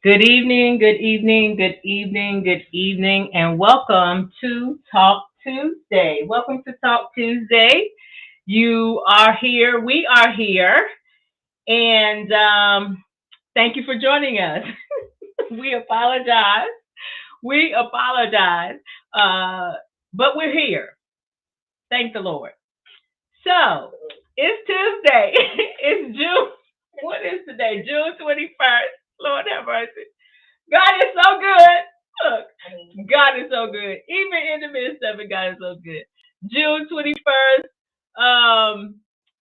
Good evening, good evening, good evening, good evening, and welcome to Talk Tuesday. Welcome to Talk Tuesday. You are here, we are here, and thank you for joining us. We apologize. We apologize, uh, but we're here. Thank the Lord. So, it's Tuesday. It's June. What is today? June 21st. Lord have mercy. God is so good. Look, God is so good. Even in the midst of it, God is so good. June 21st. Um,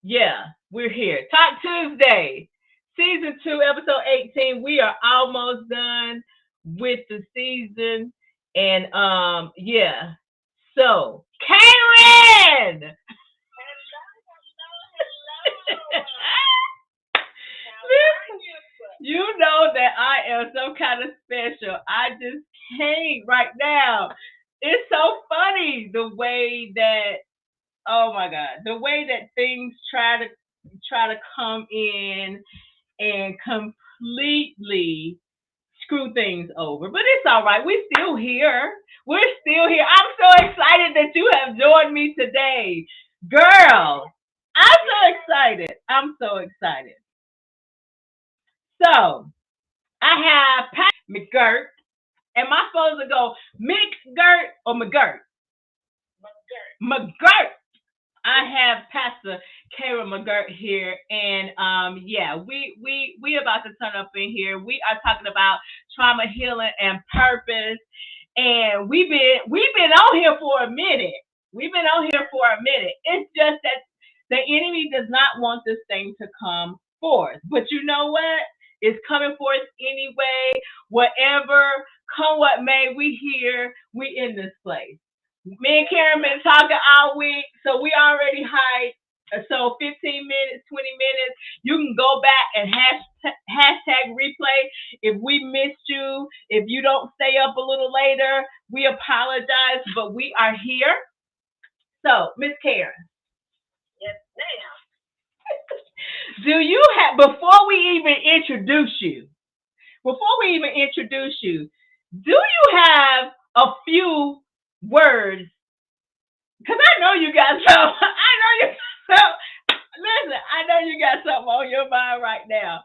yeah, we're here. Talk Tuesday, season 2, episode 18. We are almost done with the season. And yeah. So, Karen! You know that I am some kind of special. I just can't right now. It's so funny the way that, oh my God, the way that things try to come in and completely screw things over. But it's all right. We're still here. We're still here. I'm so excited that you have joined me today. Girl, I'm so excited. I'm so excited. So I have Pat McGirt. Am I supposed to go McGirt or McGirt? McGirt. I have Pastor Karen McGirt here, and yeah, we about to turn up in here. We are talking about trauma healing and purpose, and we've been on here for a minute. We've been on here for a minute. It's just that the enemy does not want this thing to come forth, but you know what? It's coming forth anyway. Whatever come what may, we here. We in this place. Me and Karen been talking all week, so we already hyped. So 15 minutes, 20 minutes. You can go back and hashtag replay if we missed you. If you don't stay up a little later, we apologize, but we are here. So, Miss Karen. Yes, ma'am. Do you have, before we even introduce you, do you have a few words? Because I know you got some. I know you got some. Listen, I know you got something on your mind right now.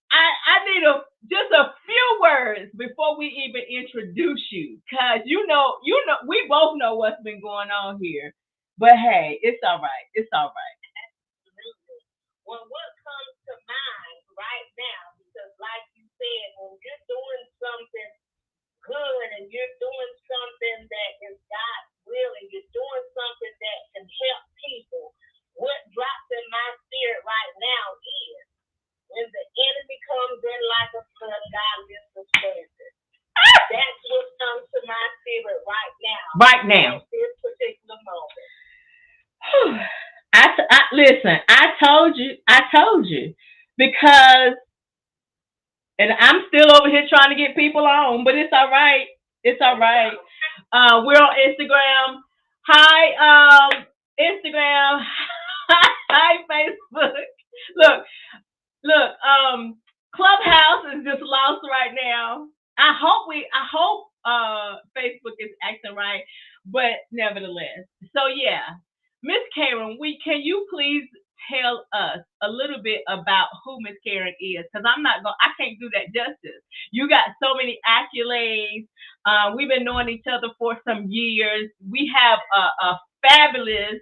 I need just a few words before we even introduce you, because we both know what's been going on here. But hey, it's all right. It's all right. Absolutely. Well, what comes to mind right now? Because, like you said, when you're doing something good and you're doing something that is God willing, you're doing something that can help people. What drops in my spirit right now is when the enemy comes in like a flood, God lifts the standard. That's what comes to my spirit right now. Right now. At this particular moment. Listen, I told you, because, and I'm still over here trying to get people on, but it's all right. It's all right. We're on Instagram. Hi, Instagram. Hi, Facebook. Look. Clubhouse is just lost right now. I hope Facebook is acting right, but nevertheless. So yeah, Miss Karen, can you please tell us a little bit about who Miss Karen is? Because I can't do that justice. You got so many accolades. We've been knowing each other for some years. We have a fabulous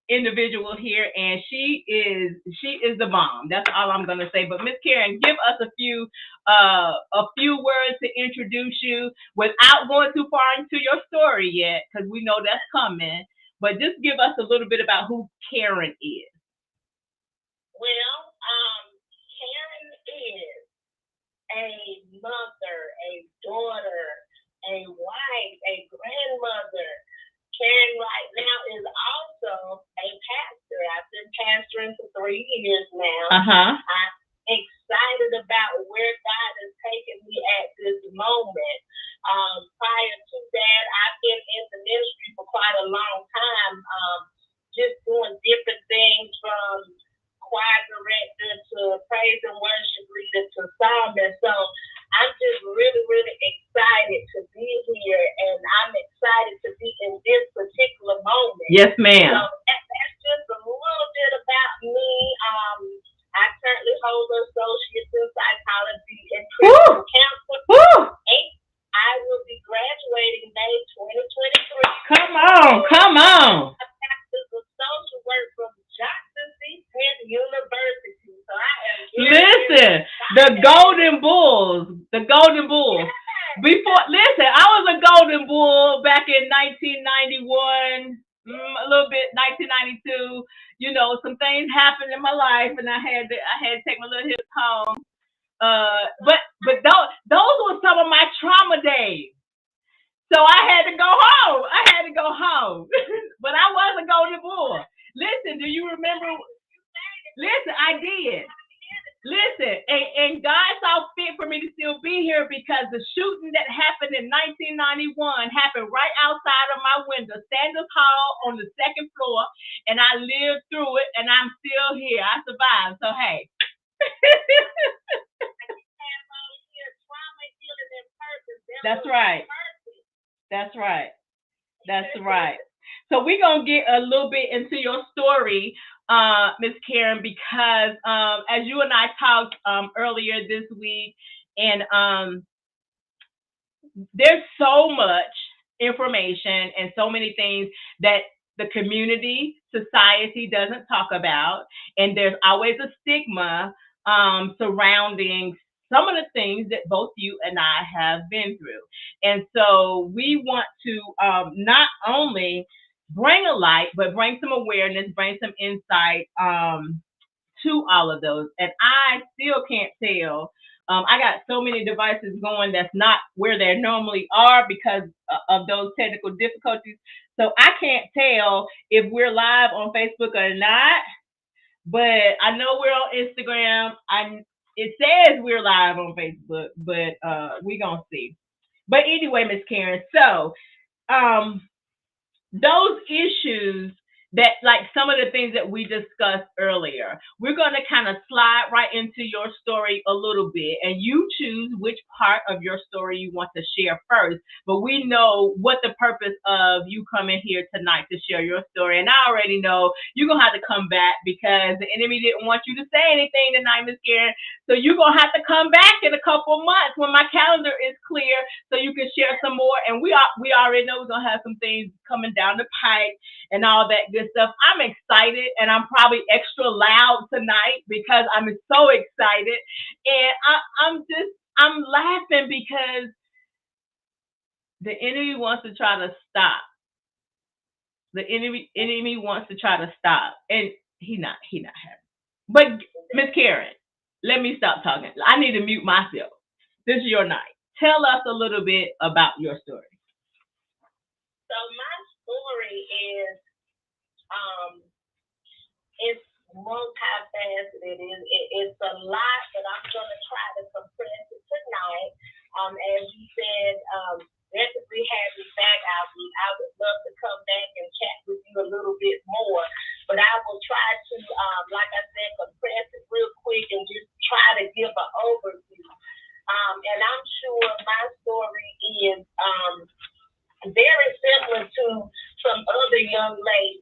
individual here, and she is the bomb. That's all I'm gonna say. But Miss Karen, give us a few words to introduce you without going too far into your story yet, because we know that's coming. But just give us a little bit about who Karen is. Well, Karen is a mother, a daughter, a wife, a grandmother. Karen right now is also a pastor. I've been pastoring for 3 years now. I'm excited about where God has taken me at this moment. Prior to that, I've been in the ministry for quite a long time, just doing different things from choir director to praise and worship leader to psalmist. So I'm just really, really excited to be here, and I'm excited to be in this particular moment. Yes, ma'am. So that's just a little bit about me. I currently hold an associate's in psychology and Christian counseling. And I will be graduating May 2023. Come on, come on. A master's of social work from Johnson C. Smith University. So I am listen, the Golden Bulls. The Golden Bulls. Before, listen, I was a Golden Bull back in 1991, a little bit 1992. You know, some things happened in my life, and I had to take my little hips home. But those were some of my trauma days. So I had to go home. But I was a Golden Bull. Listen, do you remember? Listen, I did. Listen, and God saw fit for me to still be here because the shooting that happened in 1991 happened right outside of my window, Sanders Hall on the second floor, and I lived through it, and I'm still here. I survived, so hey. That's right. That's right. That's right. So we're going to get a little bit into your story, Miss Karen, because as you and I talked earlier this week, and there's so much information and so many things that the community, society doesn't talk about, and there's always a stigma surrounding some of the things that both you and I have been through. And so we want to not only bring a light, but bring some awareness, bring some insight to all of those. And I still can't tell. I got so many devices going that's not where they normally are because of those technical difficulties. So I can't tell if we're live on Facebook or not, but I know we're on Instagram. It says we're live on Facebook, but we're going to see. But anyway, Miss Karen, so those issues that, like some of the things that we discussed earlier, we're going to kind of slide right into your story a little bit, and you choose which part of your story you want to share first. But we know what the purpose of you coming here tonight to share your story, and I already know you're going to have to come back because the enemy didn't want you to say anything tonight, Miss Karen. So you're going to have to come back in a couple months when my calendar is clear so you can share some more. And we already know we're going to have some things coming down the pipe and all that good stuff. I'm excited, and I'm probably extra loud tonight because I'm so excited. And I'm laughing because the enemy wants to try to stop. The enemy wants to try to stop, and he not having. But Miss Karen, let me stop talking. I need to mute myself. This is your night. Tell us a little bit about your story. So my story is it's multifaceted. It's a lot, but I'm going to try to compress it tonight. As you said, definitely have me back. I would love to come back and chat with you a little bit more, but I will try to, like I said, compress it real quick and just try to give an overview. And I'm sure my story is very similar to some other young ladies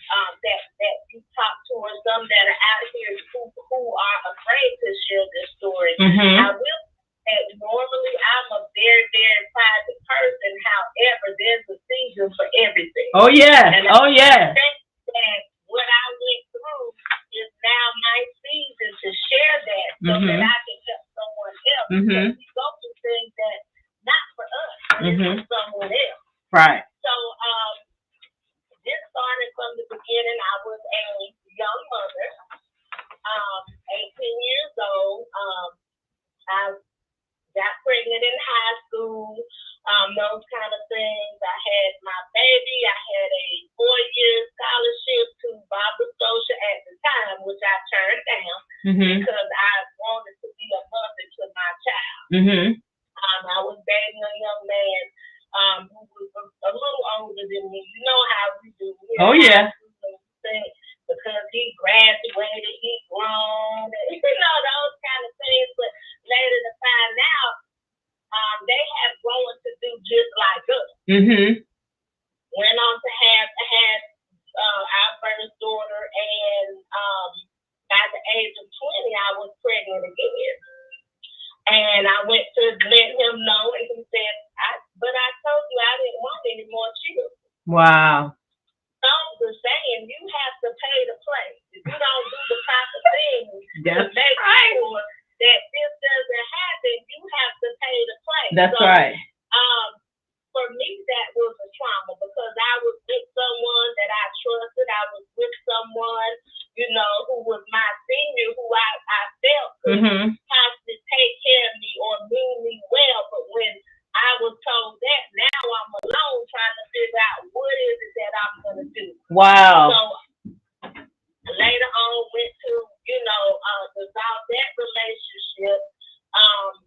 that you talk to, or some that are out here who are afraid to share their story. Mm-hmm. I will say normally I'm a very, very private person. However, there's a season for everything. Oh yeah. And oh yeah. I think that what I went through is now my season to share that so that I can help someone else. Mm-hmm. Because we go through things that not for us, it's for someone else. Right. So this started from the beginning. I was a young mother, 18 years old. I got pregnant in high school, those kind of things. I had my baby. I had a 4-year scholarship to Barbara Scotia at the time, which I turned down because I wanted to be a mother to my child. I was dating a young man who was a little older than me. You know how we do. Oh yeah. Because he graduated, he grown, and, those kind of things. But later to find out, they have grown to do just like us. Went on to have our first daughter, and by the age of 20, I was pregnant again. And I went to let him know, and he said, but I told you I didn't want any more children. Wow. So the saying, you have to pay to play. If you don't do the proper things to make sure that this doesn't happen, you have to pay to play. That's right. For me, that was a trauma because I was with someone that I trusted. I was with someone, who was my senior, who I felt could possibly take care of me or mean me well. But when I was told that, now I'm alone trying to figure out what is it that I'm going to do. Wow. So later on, went to, dissolve that relationship.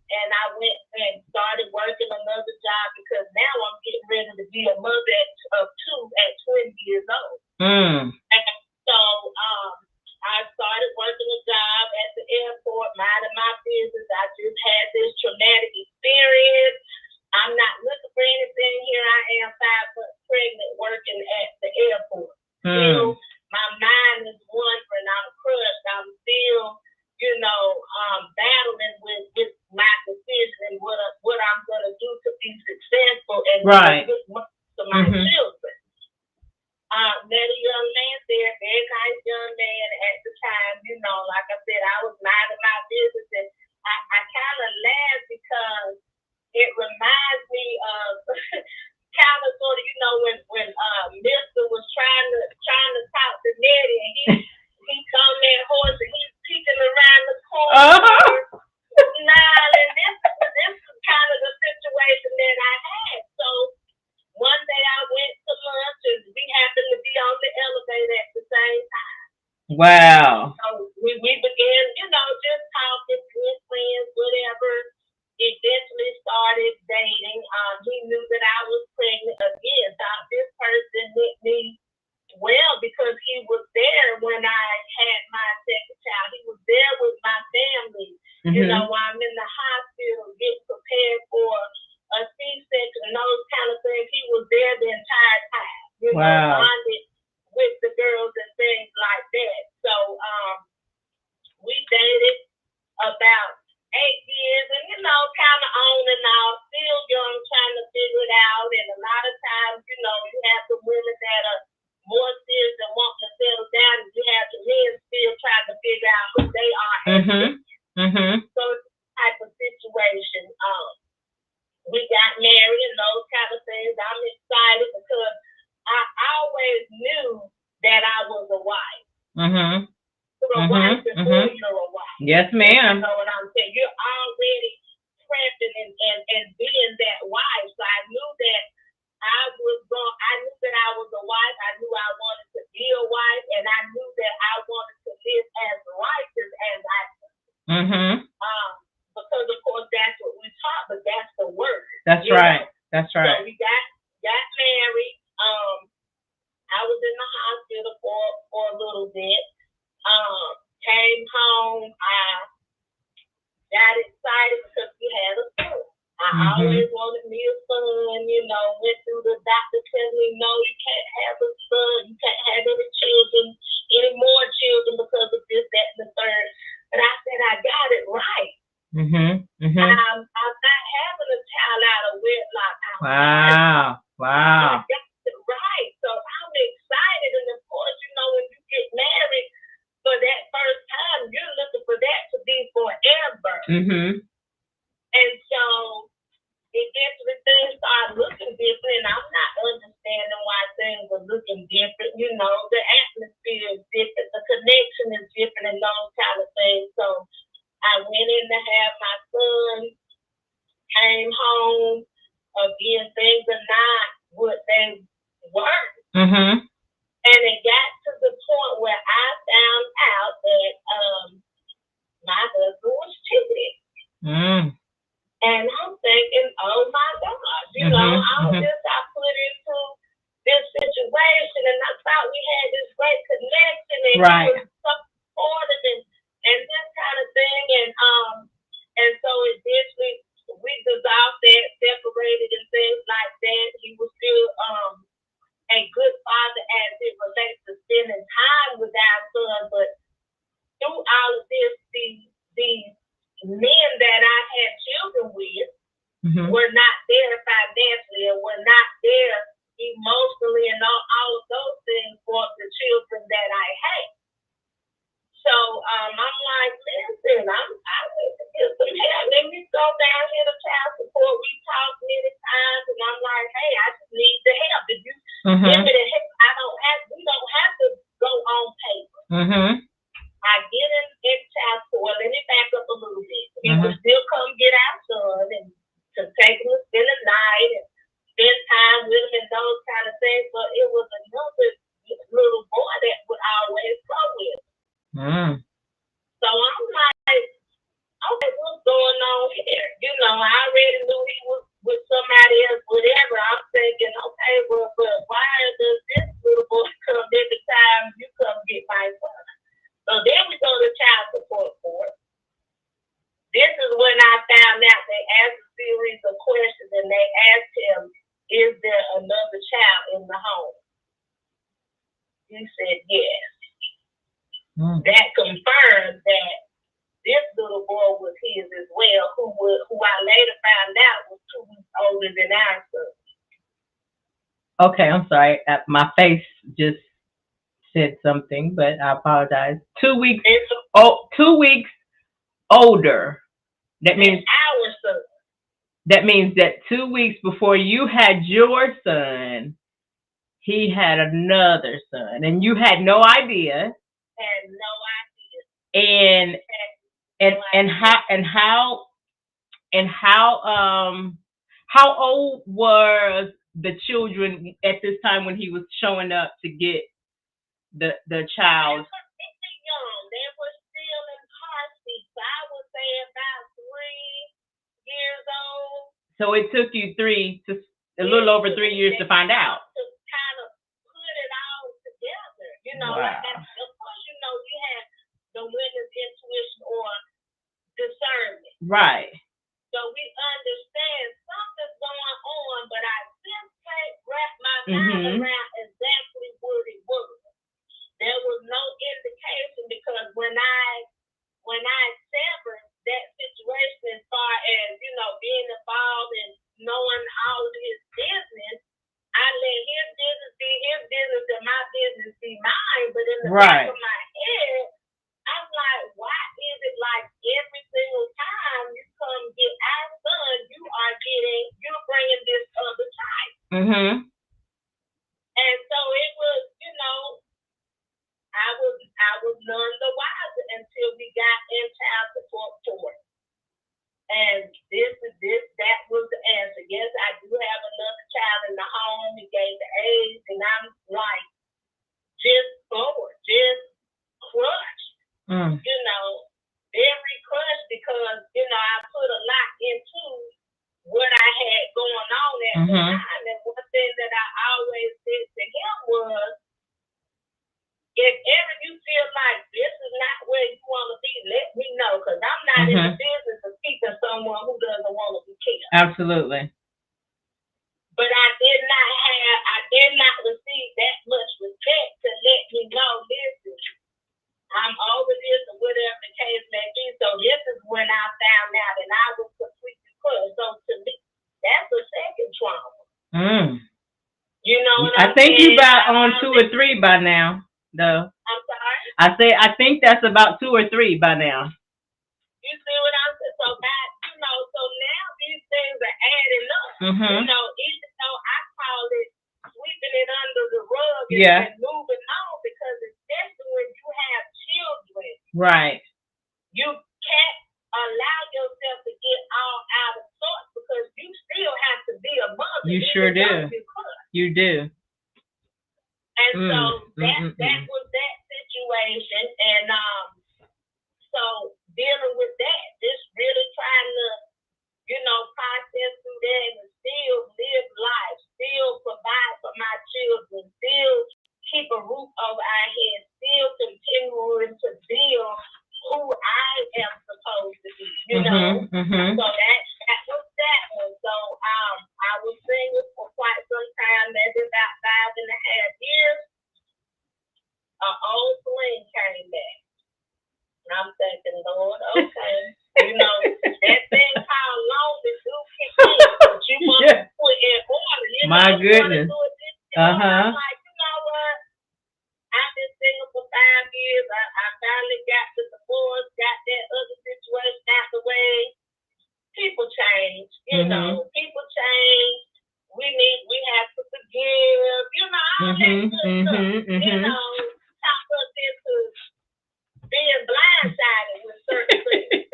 And I went and started working another job because now I'm getting ready to be a mother of two at 20 years old. And so I started working a job at the airport, minding my business. I just had this traumatic experience. I'm not looking for anything here. I am 5 months pregnant working at the airport. Still, my mind is wandering. I'm crushed. I'm still, battling with my decision and what I'm going to do to be successful and good to my children. Met a young man there, very nice young man at the time. Like I said, I was minding my business, and I kind of laugh because it reminds me of kind of sort of, when Mister was trying to talk to Nettie, and he's on that horse and he's peeking around the corner. And this is kind of the situation that I had. So one day I went to lunch and we happened to be on the elevator at the same time. Wow. So we began, just talking, good friends, whatever. Eventually started dating. He knew that I was pregnant again. Thought this person with me well because he was there when I had my second child. He was there with my family. While I'm in the hospital getting prepared for a C-section and those kind of things. He was there the entire time. Bonded with the girls and things like that. So we dated about 8 years, and kind of on and off, still young, trying to figure it out. And a lot of times, you have the women that are more serious and want to settle down, and you have the men still trying to figure out who they are. So it's a type of situation. We got married and those kind of things. I'm excited because I always knew that I was a wife. You're a wife before you're a wife. Yes, ma'am. You know what I'm saying? You're already prepping and being that wife. So I knew that I knew that I was a wife. I knew I wanted to be a wife, and I knew that I wanted to live as righteous as I could. Because of course that's what we taught, but that's the word. That's right. That's right. So we got married. I was in the hospital for a little bit. Came home. I got excited because we had a son. I always wanted me a son, went through the doctor telling me, no, you can't have a son, you can't have any more children because of this, that, and the third. But I said, I got it right. I'm not having a child out of wedlock. Wow. I got it right. So I'm excited. And of course, when you get married for that first time, you're looking for that to be forever. And so eventually things started looking different, and I'm not understanding why things are looking different. The atmosphere is different, the connection is different, and those kind of things. So I went in to have my son, came home. Again, things are not what they were. And it got to the point where I found out that my husband was cheating. And I'm thinking, oh my gosh, I put into this situation, and I thought we had this great connection, mean, right. he was supportive and this kind of thing, and so eventually we dissolved that, separated and things like that. He was still a good father as it relates to spending time with our son, but through all of this, these men that I had children with were not there financially and were not there emotionally and all of those things for the children that I had. So I'm like, listen, I need to get some help. Let me go down here to child support. We talked many times, and I'm like, hey, I just need the help. If you give me the help, we don't have to go on paper. I get in child support. Let me back up a little bit. He would still come get our son and to take him to spend the night and spend time with him and those kind of things. But it was another little boy that would always go with him. So I'm like, okay, what's going on here? You know, I already knew he was with somebody else, whatever. I'm thinking, okay, well, but why does this little boy come every time you come get my son? So then we go to child support court. This is when I found out they asked a series of questions and they asked him, is there another child in the home? He said yes. That confirmed that this little boy was his as well, who I later found out was 2 weeks older than our son. Okay, I'm sorry. My face just said something, but I apologize. 2 weeks. 2 weeks older. That means our son. That means that 2 weeks before you had your son, he had another son, and you had no idea. Had no idea. How old was the children at this time when he was showing up to get the child? They were young. They were still in car seats. I would say about 3 years old. So it took you a little over 3 years to find out. To kind of put it all together. You know, wow. Like that, of course, you know, you have the women's intuition or discernment. Right. So we understand something's going on, but I just can't wrap my mind around exactly what it was. There was no indication because when I severed that situation as far as, you know, being involved and knowing all of his business, I let his business be his business and my business be mine. But in the back of my head, I'm like, why is it like every single time you come get our son, you're bringing this other child? And so it was, you know, I was none the wiser until we got in child support court. And that was the answer. Yes, I do have another child in the home. He gave the age, and I'm like, just forward, just crushed. You know, very crushed because, you know, I put a lot into what I had going on at the time. And one thing that I always said to him was, if ever you feel like this is not where you want to be, let me know, because I'm not in the business of keeping someone who doesn't want to be kept. Absolutely. But I did not receive that much respect to let me know, listen, I'm over this or whatever the case may be. So this is when I found out, and I was completely crushed. So to me, that's a second trauma. You know what I'm saying? I think you about on 2 or 3 by now, though. I'm sorry? I think that's about 2 or 3 by now. You see what I'm saying? So that, you know, so now these things are adding up. You know, even though I call it sweeping it under the rug and moving on, because especially when you have children, right? You can't allow yourself to get all out of sorts because you still have to be a mother. You sure do. You do. And so that was that situation, and so dealing with that, just really trying to, you know, process through that and still live life, still provide for my children, still keep a roof because I had still continuing to build who I am supposed to be, you know. So that was that one. So I was single for quite some time, maybe about 5.5 years. An old fling came back. And I'm thinking, Lord, okay. You know, that thing called lonely do kick in, but you want to put in order. You My know, goodness. I'm like, you know what? I've been single for 5 years. I finally got the divorce, got that other situation out the way. People change, you know. People change. We have to forgive, you know, all that good stuff. You know, talk us into being blindsided with certain things.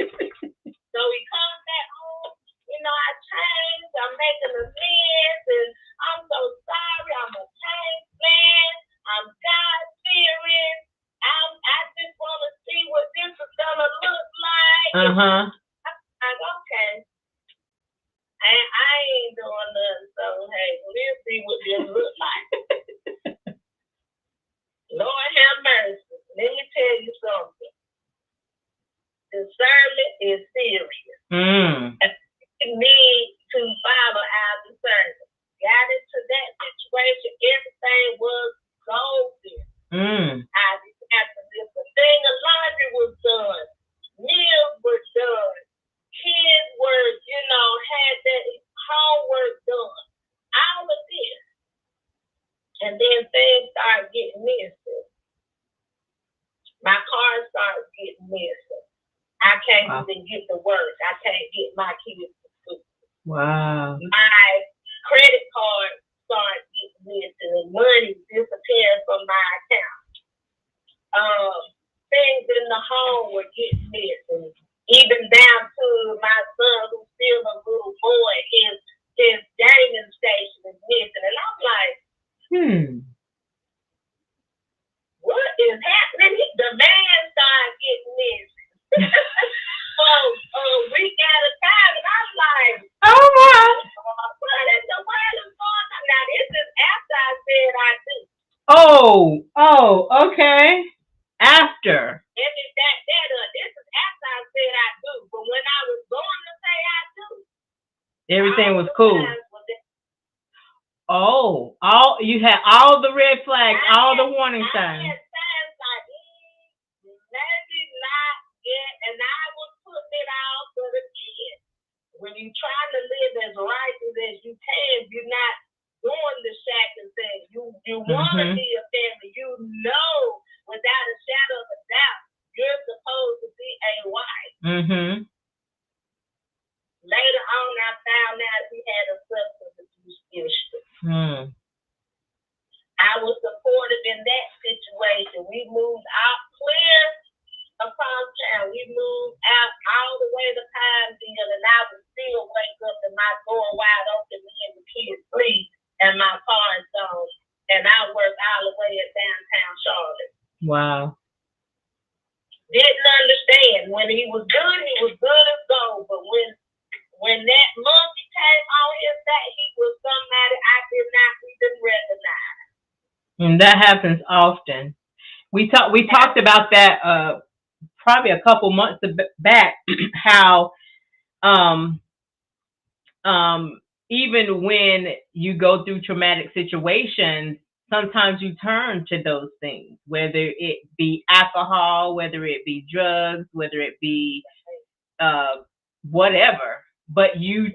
So he comes back home, you know, I changed, I'm making amends, and I'm so sorry, I'm a changed man, I'm God-fearing, I just want to see what this is going to look like. I'm like, okay. And I ain't doing nothing, so hey, we'll see what this looks like. Lord have mercy. Let me tell you something. Discernment is serious. You need to follow our discernment. Got into that situation, everything was golden. I just had to live. The thing of laundry was done. Meals were done. Kids were, you know, had their homework done. All of this. And then things started getting missing. My car started getting missing. I can't even get to work. I can't get my kids to school. Wow. My credit card started getting missing and money disappearing from my account. Things in the home were getting missing. Even down to my son, who's still a little boy, his gaming station is missing. And I'm like, what is happening? The man started getting missing. So a week at a time, and I'm like, oh my! What in the world is going on? Now this is after I said I do. Oh, okay. After. This is after I said I do. But when I was going to say I do, everything was cool. You had all the red flags, all the warning signs. I had signs like, maybe not yet, and I was putting it out, but again, when you're trying to live as righteous as you can, you're not doing the shacking thing. You want to be a family. You know, without a shadow of a doubt, you're supposed to be a wife. Later on, I found out he had a substance abuse issue. I was supportive in that situation. We moved out clear across town. We moved out all the way to Pineville, and I would still wake up and my door wide open, me and the kids sleep, and my car is gone. And I work all the way at downtown Charlotte. Wow. Didn't understand. When he was good as gold. But when that monkey came on his back, he was somebody I did not even recognize. And that happens often. We talked about that probably a couple months back, how even when you go through traumatic situations, sometimes you turn to those things, whether it be alcohol, whether it be drugs, whether it be whatever, but you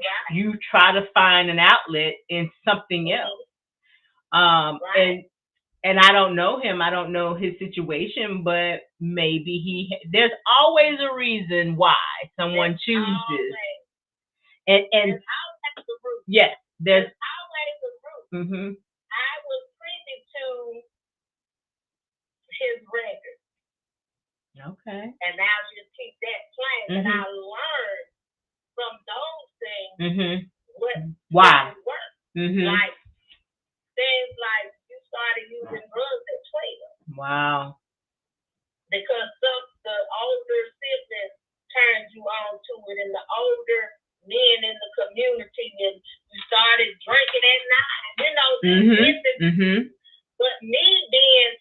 try to find an outlet in something else. And I don't know him. I don't know his situation, but maybe there's always a reason why someone chooses. And there's always a root. Yes, there's always a root. I was privy to his record. Okay. And I'll just keep that plain. And I learned from those things why work. Like things like you started using drugs at 12. Wow. Because the older siblings turned you on to it, and the older men in the community, and you started drinking at 9. You know, but me being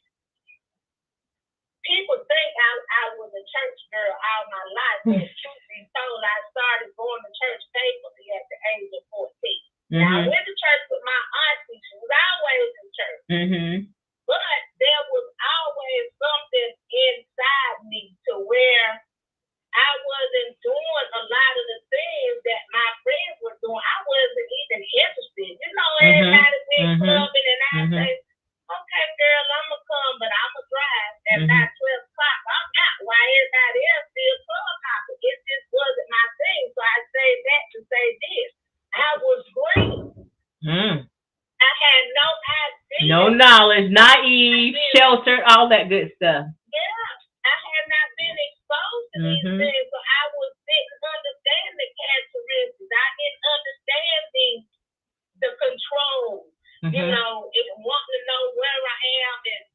my life. But truth be told, I started going to church faithfully at the age of 14. Now, I went to church with my auntie. She was always in church. But there was always something inside me to where I wasn't doing a lot of the things that my friends were doing. I wasn't even interested. You know, everybody been clubbing, and I say, okay, girl, I'm going to come, but I'm going to drive at about 12 o'clock. I'm out while everybody else still club hopping. It just wasn't my thing. So I say that to say this. I was green. I had no idea. No knowledge, naive, sheltered, all that good stuff. Yeah, I had not been exposed to these things, so I didn't understand the characteristics. I didn't understand the control. You know, wanting to know where I am and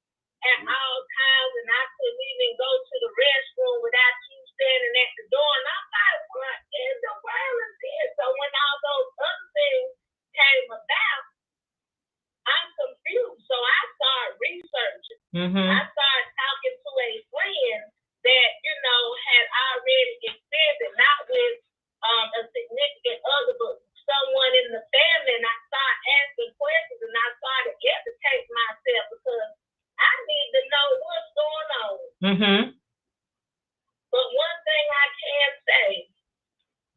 at all times, and I couldn't even go to the restroom without you standing at the door. And I'm like, what in the world is this? So when all those other things came about, I'm confused. So I started researching. I started talking to a friend that, you know, had already experienced it, not with a significant other, but someone in the family. And I started asking questions, and I started educating myself because I need to know what's going on. But one thing I can say,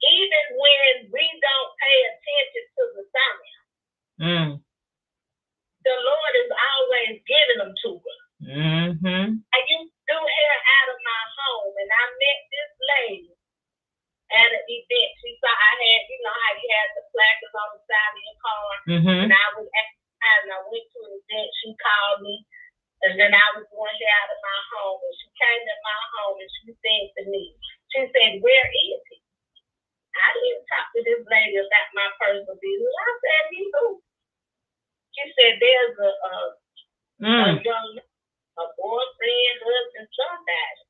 even when we don't pay attention to the signs, the Lord is always giving them to us. I used to do hair out of my home, and I met this lady at an event. She saw I had, you know, how you had the placards on the side of your car, and I was and I went to an event. She called me, and then I was doing hair out of my home, and she came to my home, and she said to me, she said, "Where is he?" I didn't talk to this lady about my personal business. I said, "He's who?" She said, "There's a young, a boyfriend, husband, somebody."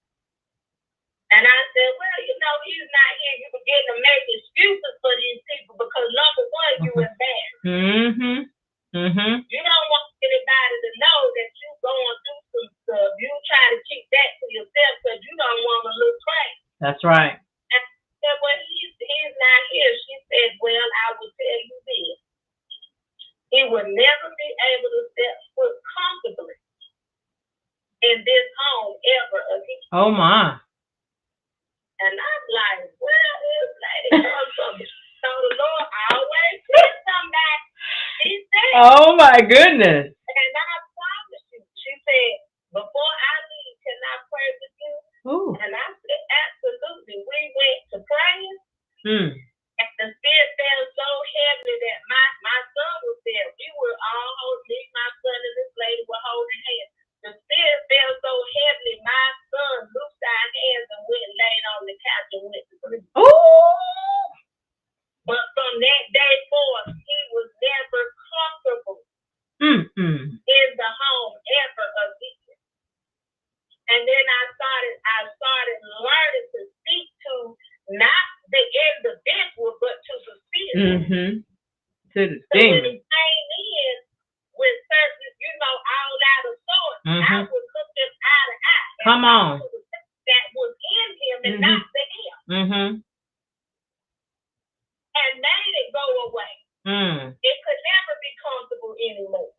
And I said, "Well, you know, he's not here. You begin to make excuses for these people because, number one, you embarrassed. You don't want anybody to know that you're going through some stuff. You try to keep that to yourself because you don't want to look crazy." That's right. And I said, "Well, he's not here." She said, "Well, I will tell you this. He would never be able to step foot comfortably in this home ever again." Oh, my. And I'm like, well, this lady comes from so the Lord always said somebody. He said, oh, my goodness. And I promise you, she said, "Before I leave, can I pray with you?" Ooh. And I said, absolutely. We went to praying. And the spirit felt so heavy that my son was there. We were all holding, my son and this lady were holding hands. The spirit felt so heavy, my son loosed our hands and went and laid on the couch and went to sleep. Ooh. But from that day forth, he was never comfortable in the home ever again. And then I started learning to speak to not the individual, but to the spirit. To the so when he came in with certain, you know, all out of sorts, I would look him eye to eye. Come on. That was in him and not to him. And made it go away. It could never be comfortable anymore.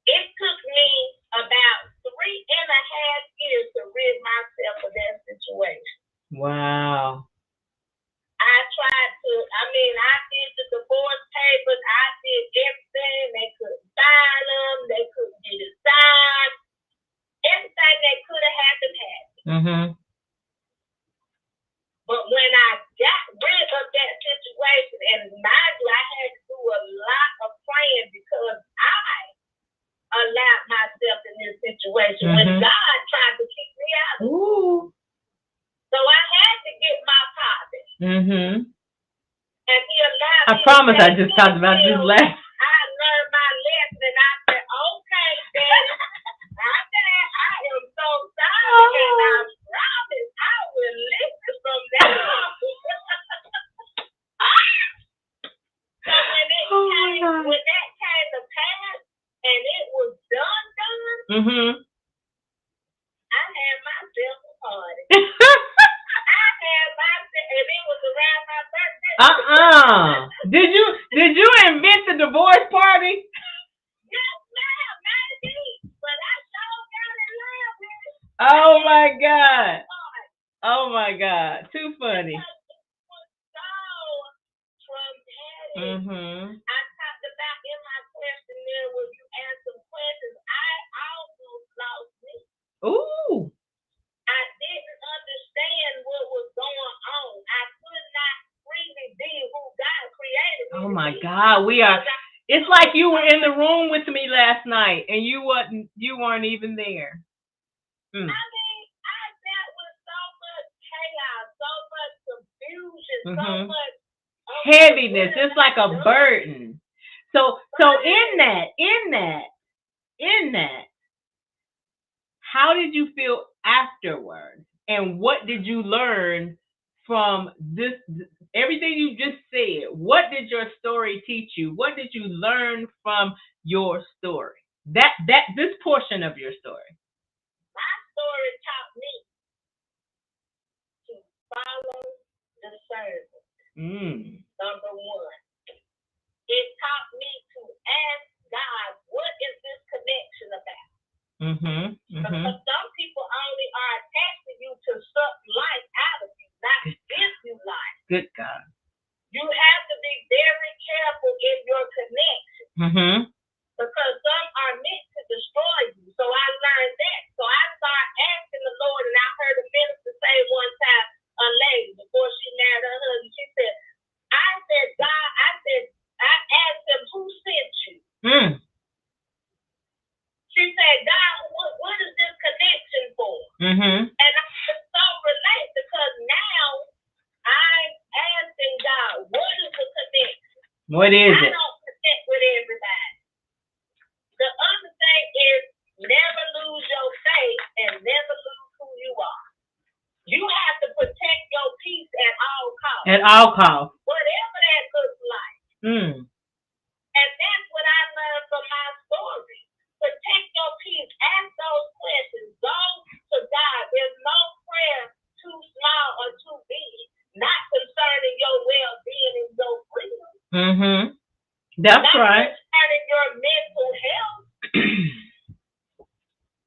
It took me about 3.5 years to rid myself of that situation. Wow. I tried to, I did the divorce papers, I did everything. They couldn't sign them, they couldn't get it signed. Everything that could have happened. But when I got rid of that situation, and mind you, I had to do a lot of praying because I allowed myself in this situation when God tried to keep me out of it. So I had to get my pocket. And he allowed me. I promise I just talked about this last. I learned my lesson and I said, okay, Daddy, I am so sorry. And I promise I will listen from now on. So when that came to pass and it was done, I had myself a party. If it was around my birthday. Did you invent the divorce party? Yes, ma'am, maybe. But I sure got in love with it. Oh my God. Oh my God. Too funny. Mm-hmm. I talked about in my questionnaire when you asked some questions, I almost lost me. Ooh. I didn't understand what was going on. I could not freely be who God created me. Oh my God, it's like you were in the room with me last night and you weren't even there. I mean, I dealt with so much chaos, so much confusion, so much heaviness. It's like a burden. So in that, how did you feel afterwards? And what did you learn from this? Everything you just said. What did your story teach you? What did you learn from your story? This portion of your story. My story taught me to follow the servant. Number one. It taught me to ask God, what is this connection about? Because some people only are attached to you to suck life out of you, not give you life. Good God. You have to be very careful in your connection. Because some are meant to destroy you. So I learned that. So I started asking the Lord, and I heard a minister say one time, a lady, before she married her husband, she said, God, I asked him, who sent you? She said, God, what is this connection for? And I was so related because now I'm asking God, what is the connection? What is it? I don't connect with everybody. The other thing is never lose your faith and never lose who you are. You have to protect your peace at all costs. At all costs. Whatever that looks like. And that's what I learned from my story. Protect your peace. Ask those questions. Go to God. There's no prayer too small or too big, not concerning your well-being and your freedom. That's not right. Concerning your mental health.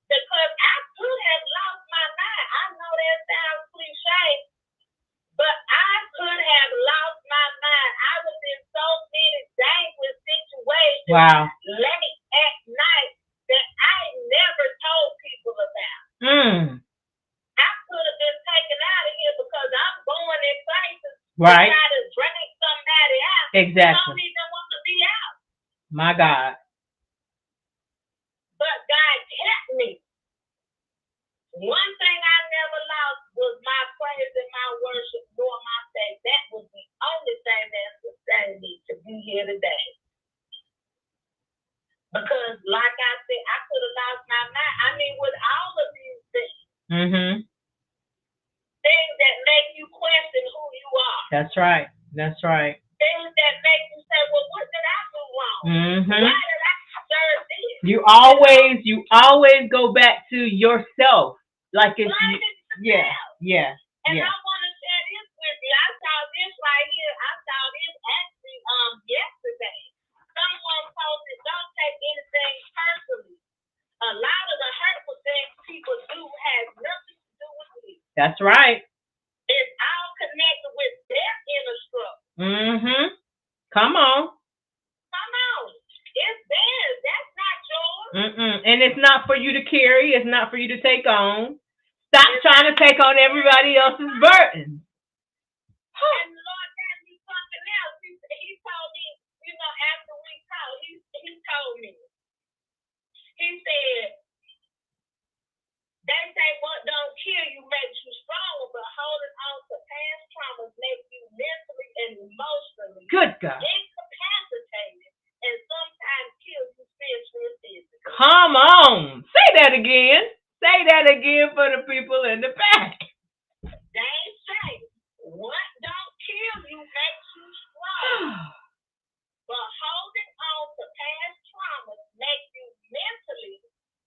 Because I could have lost my mind. I know that sounds cliche, but I could have lost my mind. I was in so many dangerous situations late at night that I never told people about. I could have been taken out of here because I'm going in places to try to drag somebody out. Exactly. I don't even want to be out. My God. But God kept me. One thing I never lost was my praise and my worship, nor my faith. That was the only thing that sustained me to be here today. Because, like I said, I could have lost my mind. I mean, with all of these things, things that make you question who you are. That's right. That's right. Things that make you say, well, what did I do wrong? Why did I serve this? You always go back to yourself. Like it's yeah. And I want to share this with you. I saw this right here. I saw this actually yesterday. Someone posted, don't take anything personally. A lot of the hurtful things people do has nothing to do with you. That's right. It's all connected with their inner struggle. Come on. It's theirs. That's not yours. And it's not for you to carry. It's not for you to take on. Stop trying to take on everybody else's burden. And the Lord gave me something else. He told me, after we talked, he told me. He said, they say what don't kill you makes you stronger, but holding on to past traumas makes you mentally and emotionally incapacitated and sometimes kills you spiritually and physically. Come on. Say that again. Say that again for the people in the back. They say what don't kill you makes you strong, but holding on to past traumas makes you mentally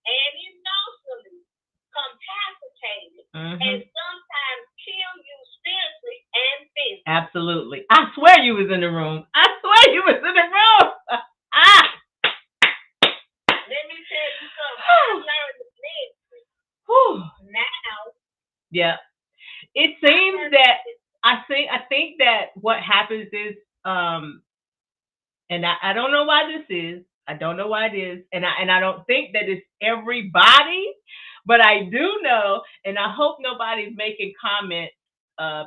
and emotionally incapacitated and sometimes kill you spiritually and physically. Absolutely. I swear you was in the room. I swear you was in the room. Ah. Let me tell you something. I learned the thing now. Yeah. It seems that I think that what happens is and I don't know why this is. I don't know why it is. And I don't think that it's everybody, but I do know, and I hope nobody's making comments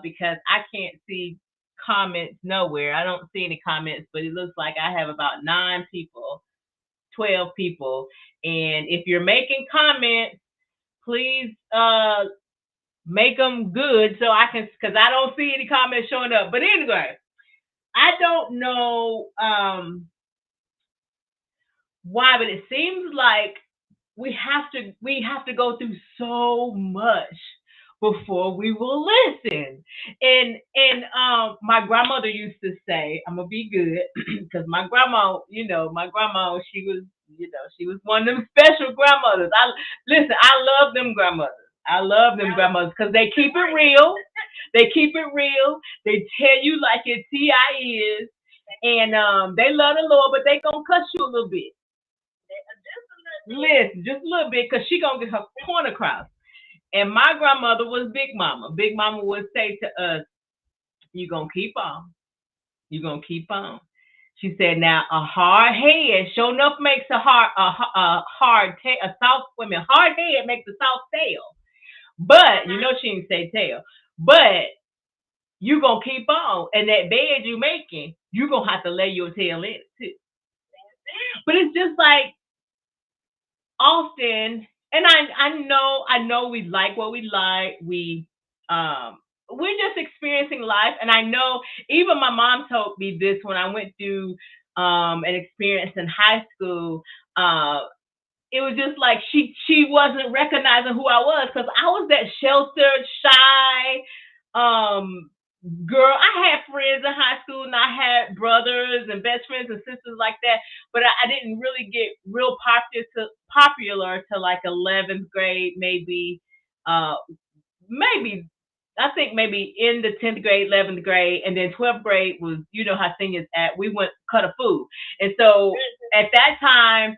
because I can't see comments nowhere. I don't see any comments, but it looks like I have about 9 people, 12 people. And if you're making comments, please make them good so I can, because I don't see any comments showing up. But anyway, I don't know why, but it seems like we have to go through so much before we will listen. And my grandmother used to say, I'm gonna be good, because my grandma, she was one of them special grandmothers. I love them grandmothers. I love them grandmothers because they keep it real. They keep it real. They tell you like your TI is, and they love the Lord, but they gonna cuss you a little bit. Listen, just a little bit, because she gonna get her point across. And my grandmother was Big Mama. Big Mama would say to us, "You gonna keep on. You gonna keep on." She said, "Now a hard head, sure enough, makes a hard tail. A soft woman, hard head makes a soft tail. But she didn't say tail. But you gonna keep on, and that bed you making, you gonna have to lay your tail in it too." But it's just like often, and I know we like what we like. We're just experiencing life, and I know even my mom told me this when I went through an experience in high school. It was just like she wasn't recognizing who I was, because I was that sheltered, shy girl. I had friends in high school, and I had brothers and best friends and sisters like that, but I didn't really get real popular to like 11th grade, maybe maybe I think maybe in the 10th grade, 11th grade, and then 12th grade was, how seniors act. We went cut a food. And so at that time,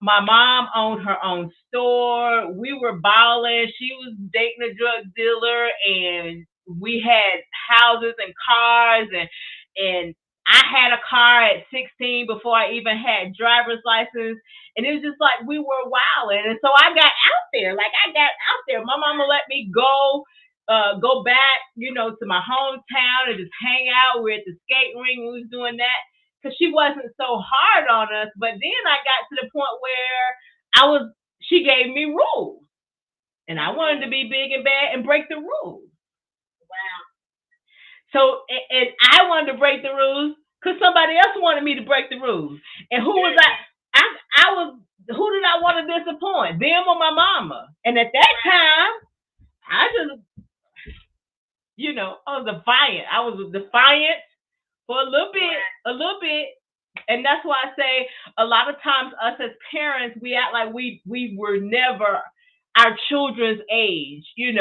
my mom owned her own store. We were balling. She was dating a drug dealer, and we had houses and cars, and I had a car at 16 before I even had driver's license. And it was just like we were wilding. And so I got out there. My mama let me go back, to my hometown and just hang out. We were at the skate ring. We was doing that, because she wasn't so hard on us. But then I got to the point where she gave me rules, and I wanted to be big and bad and break the rules. Wow. So, and I wanted to break the rules because somebody else wanted me to break the rules. And who was who did I want to disappoint? Them or my mama? And at that time, I just, I was defiant. I was defiant for a little bit. And that's why I say a lot of times us as parents, we act like we were never our children's age. We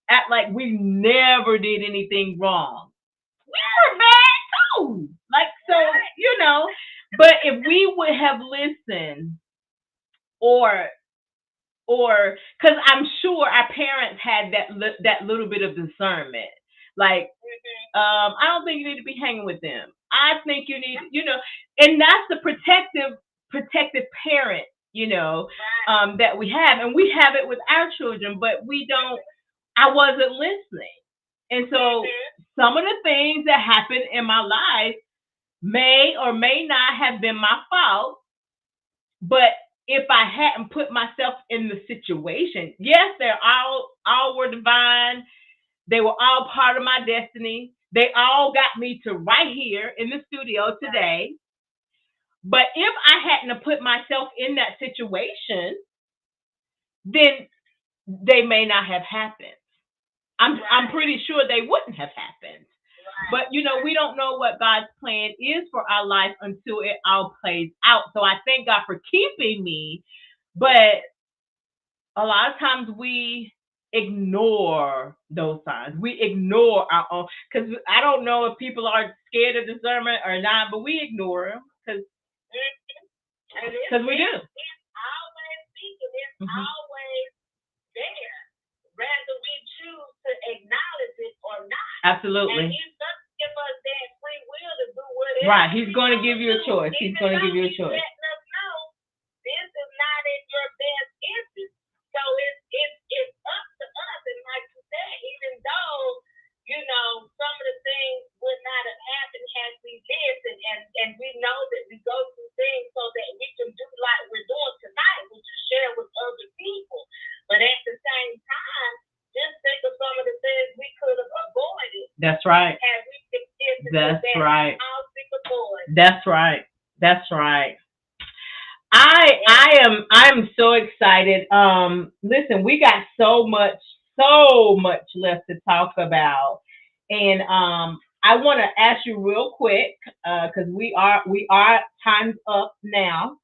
act like we never did anything wrong. We were bad too. Like, so, but if we would have listened, or because I'm sure our parents had that little bit of discernment. Like, I don't think you need to be hanging with them. I think you need, and that's the protective parent, that we have. And we have it with our children, but I wasn't listening. And so some of the things that happened in my life may or may not have been my fault, but if I hadn't put myself in the situation, yes, they're all were divine. They were all part of my destiny. They all got me to right here in the studio today. But if I hadn't put myself in that situation, then they may not have happened. I'm pretty sure they wouldn't have happened. But, we don't know what God's plan is for our life until it all plays out. So I thank God for keeping me. But a lot of times ignore those signs. We ignore our own, because I don't know if people are scared of discernment or not, but we ignore them because we do. It's always speaking. It's always there, whether we choose to acknowledge it or not. Absolutely. And He's going to give us that free will to do whatever. Right. He's going to give you a choice. He's going to give you a choice. Letting us know this is not in your best interest. So it's up to us. And like you said, even though, some of the things would not have happened had we listened, and we know that we go through things so that we can do like we're doing tonight, which is share with other people. But at the same time, just think of some of the things we could have avoided. That's right. Had we been That's right. avoid. That's right. That's right. I'm so excited. Listen, we got so much left to talk about, and I want to ask you real quick because we are time's up now.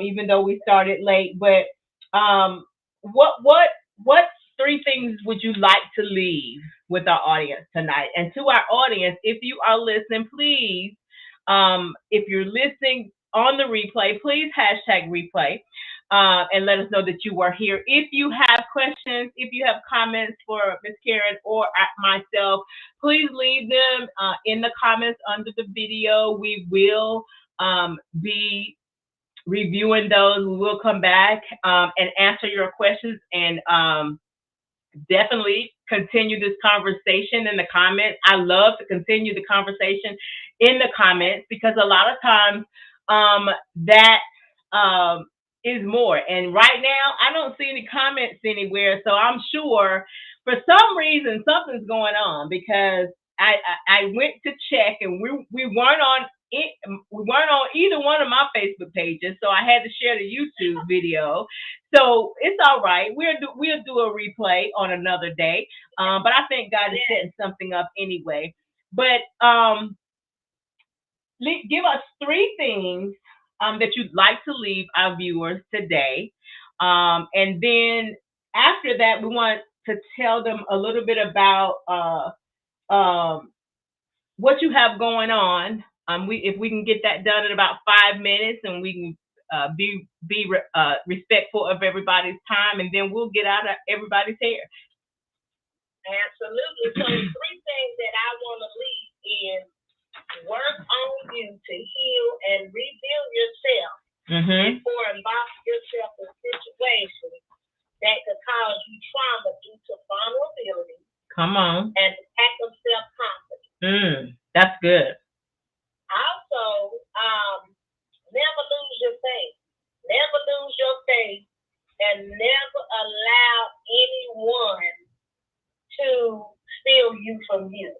Even though we started late, but what three things would you like to leave with our audience tonight? And to our audience, if you are listening, please, if you're listening on the replay, please hashtag replay and let us know that you were here. If you have questions, if you have comments for Ms. Karen or myself, please leave them in the comments under the video. We will be reviewing those. We will come back and answer your questions and definitely continue this conversation in the comments. I love to continue the conversation in the comments because a lot of times that is more. And right now, I don't see any comments anywhere. So I'm sure for some reason something's going on because I went to check and we weren't on it. We weren't on either one of my Facebook pages, so I had to share the YouTube video. So it's all right. We'll do a replay on another day. But I think God is setting something up anyway. But give us three things that you'd like to leave our viewers today. And then after that, we want to tell them a little bit about what you have going on. If we can get that done in about 5 minutes, and we can be respectful of everybody's time, and then we'll get out of everybody's hair. Absolutely. So 3 things that I want to leave is work on you to heal and rebuild yourself before involving yourself in situations that could cause you trauma due to vulnerability. Come on. And lack of self-confidence. That's good. Also, never lose your faith. Never lose your faith, and never allow anyone to steal you from you.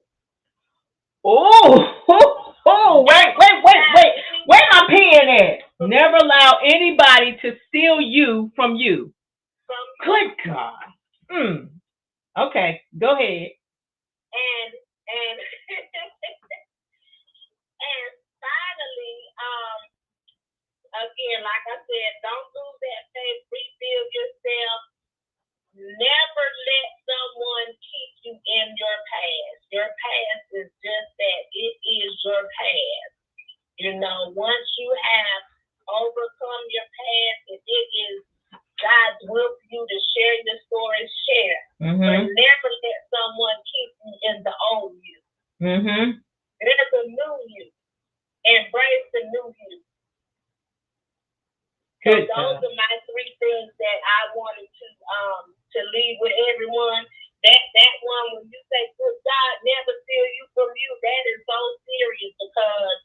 Oh, wait. Where my pen at? Never allow anybody to steal you from you. Good God. Okay, go ahead. And and finally, again, like I said, don't lose that faith. Rebuild yourself. Never let someone keep you in your past. Your past is just that. It is your past. Once you have overcome your past, if it is God's will for you to share your story, share. But never let someone keep you in the old you. There's a new you. Embrace the new you. So those are my 3 things that I wanted to leave with everyone. That one, when you say, good God, never steal you from you, that is so serious because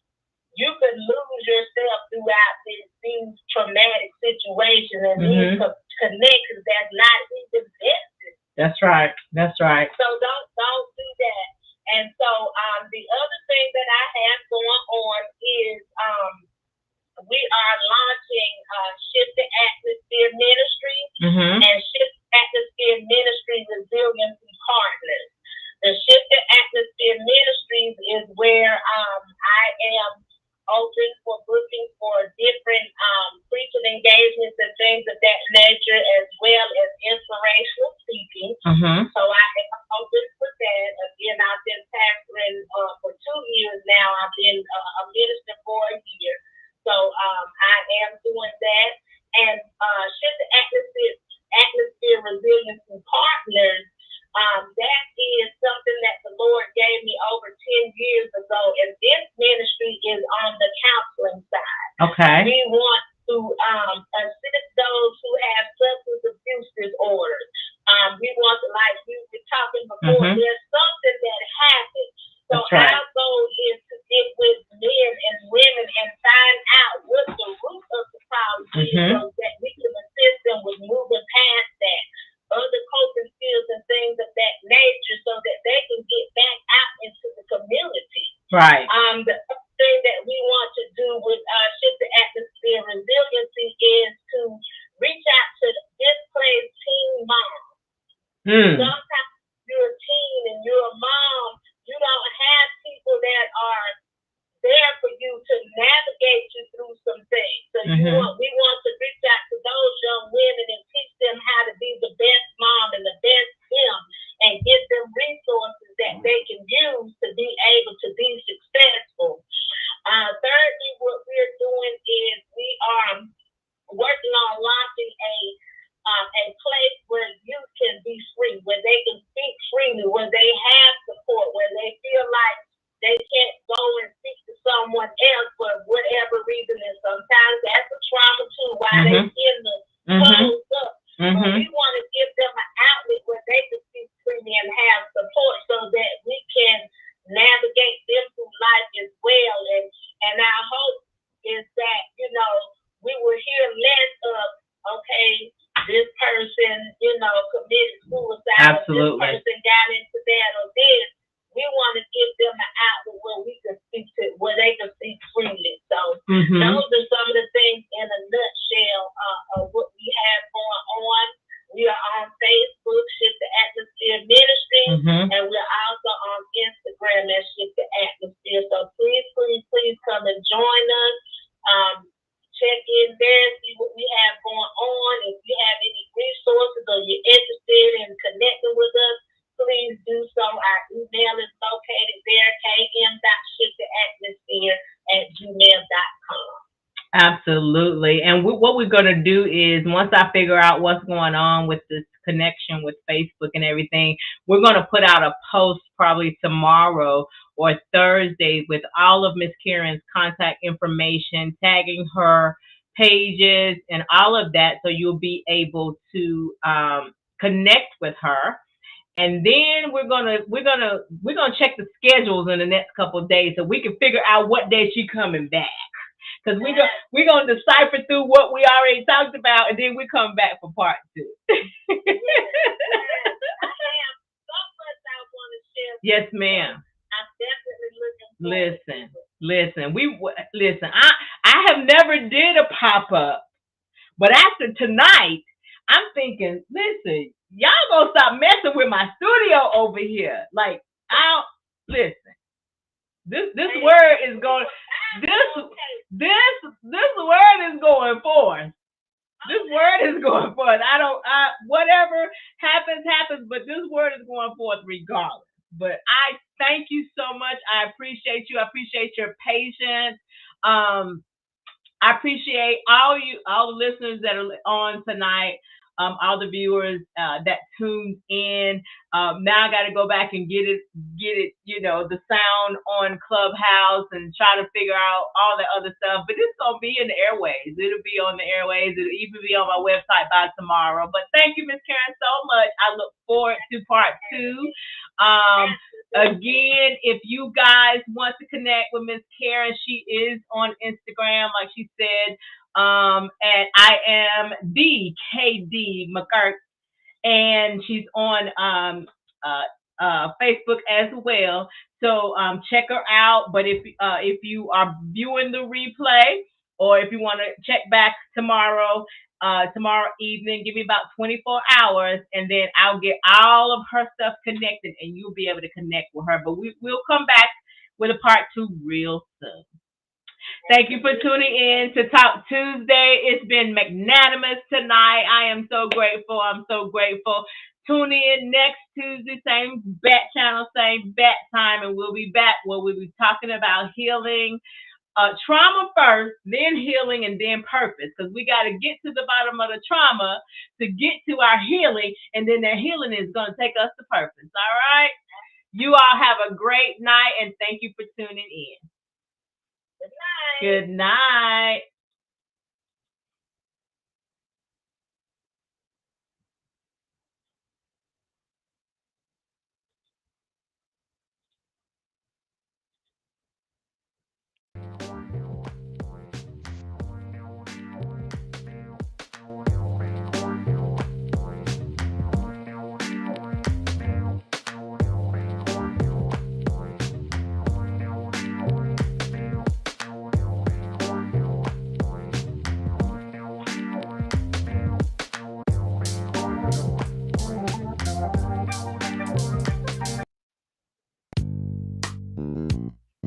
you could lose yourself throughout these traumatic situations and these connections that's not even tested. That's right. So don't do that. And so the other thing that I have going on is we are launching Shift the Atmosphere Ministry and Shift Atmosphere Ministry Resiliency Partners. The Shift the Atmosphere Ministries is where I am open for booking for different preaching engagements and things of that nature, as well as inspirational speaking. So I am open for that. Again, I've been pastoring for 2 years now. I've been a minister for a year. So I am doing that. And Shift the Atmosphere Resiliency Partners, that is something that the Lord gave me over 10 years ago. And this ministry is on the counseling side. Okay. We want to assist those who have substance abuse disorders. We want to, like we were talking before, there's something that happens. So our goal is to get with men and women and find out what the root of the problem is, so that we can assist them with moving past that, other coping skills and things of that nature, so that they can get back out into the community. Right. The other thing that we want to do with Shift the Atmosphere Resiliency is to reach out to the displaced teen moms. Sometimes you're a teen and you're a mom, you don't have people that are there for you to navigate you through some things. So we want to reach out to those young women and teach them how to be the best mom and the best him, and give them resources that they can use to be able to be successful. Thirdly, what we're doing is we are working on launching a place where youth can be free, where they can speak freely, where they have support, where they feel like they can't go and speak to someone else for whatever reason. And sometimes that's a trauma too, why they in the closed up. But we want to give them an outlet where they can speak freely and have support, so that we can navigate them through life as well. And our hope is that, we will hear less of, okay, this person, committed suicide, Absolutely. Or this person got into that or this. We want to give them an outlet where we can speak to, where they can speak freely. So those are some of the things in a nutshell of what we have going on. We are on Facebook, Shift the Atmosphere Ministry, and we're also on Instagram at Shift the Atmosphere. So please come and join us. Check in there, see what we have going on. If you have any resources or you're interested in connecting with us, please do so. Our email is located there, km.shifttheatmosphere@gmail.com. Absolutely. And what we're going to do is, once I figure out what's going on with this connection with Facebook and everything, we're going to put out a post probably tomorrow or Thursday with all of Miss Karen's contact information, tagging her pages and all of that, so you'll be able to connect with her. And then we're gonna check the schedules in the next couple of days, so we can figure out what day she's coming back. Because we're gonna decipher through what we already talked about, and then we come back for part 2. I have so much I want to share. Yes, ma'am. I'm definitely looking forward. Listen. I have never did a pop-up, but after tonight, I'm thinking, listen, y'all gonna stop messing with my studio over here. Like, listen. This word is going. This word is going forth. This word is going forth. Whatever happens, but this word is going forth regardless. But I thank you so much. I appreciate you. I appreciate your patience. I appreciate all the listeners that are on tonight. All the viewers that tuned in. Now I got to go back and get it, the sound on Clubhouse and try to figure out all the other stuff. But it's going to be in the airways. It'll be on the airways. It'll even be on my website by tomorrow. But thank you, Miss Karen, so much. I look forward to part 2. Again, if you guys want to connect with Miss Karen, she is on Instagram, like she said. And I am the D McGirt, and she's on Facebook as well. So check her out. But if you are viewing the replay, or if you want to check back tomorrow evening, give me about 24 hours, and then I'll get all of her stuff connected, and you'll be able to connect with her. But we'll come back with a part 2 real soon. Thank you for tuning in to Talk Tuesday. It's been magnanimous tonight. I am so grateful. I'm so grateful. Tune in next Tuesday, same bat channel, same bat time, and we'll be back where we'll be talking about healing. Trauma first, then healing, and then purpose. Because we got to get to the bottom of the trauma to get to our healing, and then that healing is going to take us to purpose. All right? You all have a great night, and thank you for tuning in. Good night. Good night.